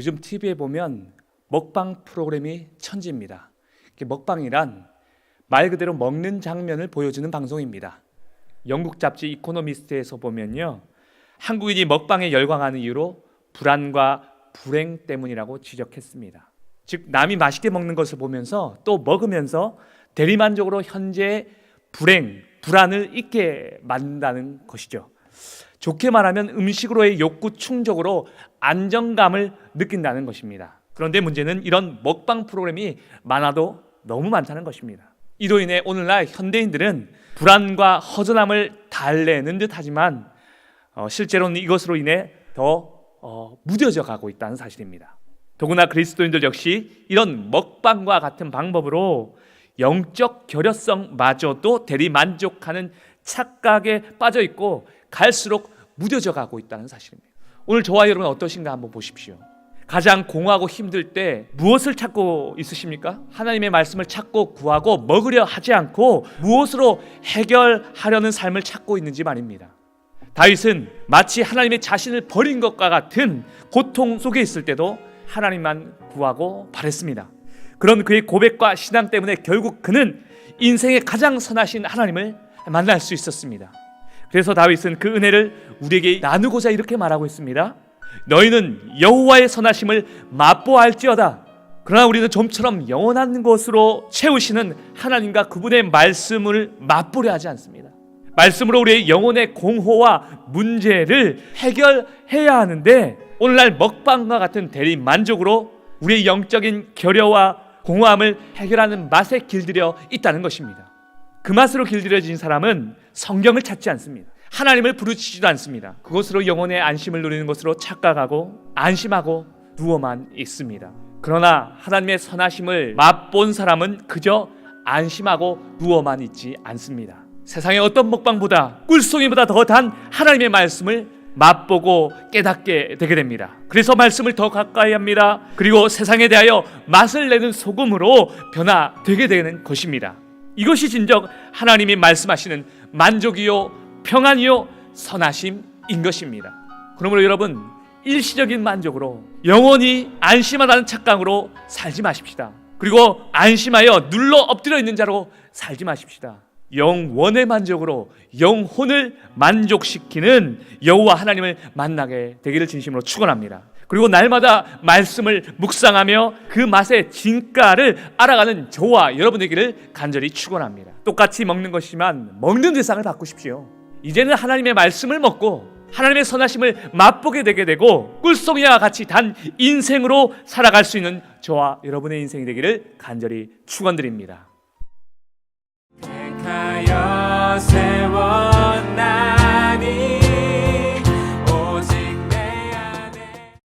요즘 TV에 보면 먹방 프로그램이 천지입니다. 먹방이란 말 그대로 먹는 장면을 보여주는 방송입니다. 영국 잡지 이코노미스트에서 보면요, 한국인이 먹방에 열광하는 이유로 불안과 불행 때문이라고 지적했습니다. 즉, 남이 맛있게 먹는 것을 보면서 또 먹으면서 대리만족으로 현재의 불안을 잊게 만든다는 것이죠. 좋게 말하면 음식으로의 욕구 충족으로 안정감을 느낀다는 것입니다. 그런데 문제는 이런 먹방 프로그램이 많아도 너무 많다는 것입니다. 이로 인해 오늘날 현대인들은 불안과 허전함을 달래는 듯 하지만 실제로는 이것으로 인해 더 무뎌져 가고 있다는 사실입니다. 더구나 그리스도인들 역시 이런 먹방과 같은 방법으로 영적 결여성마저도 대리만족하는 착각에 빠져 있고 갈수록 무뎌져 가고 있다는 사실입니다. 오늘 저와 여러분 어떠신가 한번 보십시오. 가장 공허하고 힘들 때 무엇을 찾고 있으십니까? 하나님의 말씀을 찾고 구하고 먹으려 하지 않고 무엇으로 해결하려는 삶을 찾고 있는지 말입니다. 다윗은 마치 하나님의 자신을 버린 것과 같은 고통 속에 있을 때도 하나님만 구하고 바랬습니다. 그런 그의 고백과 신앙 때문에 결국 그는 인생의 가장 선하신 하나님을 만날 수 있었습니다. 그래서 다윗은 그 은혜를 우리에게 나누고자 이렇게 말하고 있습니다. 너희는 여호와의 선하심을 맛보알지어다. 그러나 우리는 좀처럼 영원한 것으로 채우시는 하나님과 그분의 말씀을 맛보려 하지 않습니다. 말씀으로 우리의 영혼의 공허와 문제를 해결해야 하는데 오늘날 먹방과 같은 대리만족으로 우리의 영적인 결여와 공허함을 해결하는 맛에 길들여 있다는 것입니다. 그 맛으로 길들여진 사람은 성경을 찾지 않습니다. 하나님을 부르짖지도 않습니다. 그것으로 영혼의 안심을 누리는 것으로 착각하고 안심하고 누워만 있습니다. 그러나 하나님의 선하심을 맛본 사람은 그저 안심하고 누워만 있지 않습니다. 세상의 어떤 먹방보다 꿀송이보다 더 단 하나님의 말씀을 맛보고 깨닫게 되게 됩니다. 그래서 말씀을 더 가까이 합니다. 그리고 세상에 대하여 맛을 내는 소금으로 변화되게 되는 것입니다. 이것이 진정 하나님이 말씀하시는 만족이요 평안이요 선하심인 것입니다. 그러므로 여러분, 일시적인 만족으로 영원히 안심하다는 착각으로 살지 마십시다. 그리고 안심하여 눌러 엎드려 있는 자로 살지 마십시다. 영원의 만족으로 영혼을 만족시키는 여호와 하나님을 만나게 되기를 진심으로 축원합니다. 그리고 날마다 말씀을 묵상하며 그 맛의 진가를 알아가는 저와 여러분 되기를 간절히 축원합니다. 똑같이 먹는 것이지만 먹는 대상을 바꾸십시오. 이제는 하나님의 말씀을 먹고 하나님의 선하심을 맛보게 되게 되고 꿀송이와 같이 단 인생으로 살아갈 수 있는 저와 여러분의 인생이 되기를 간절히 축원드립니다. 행하여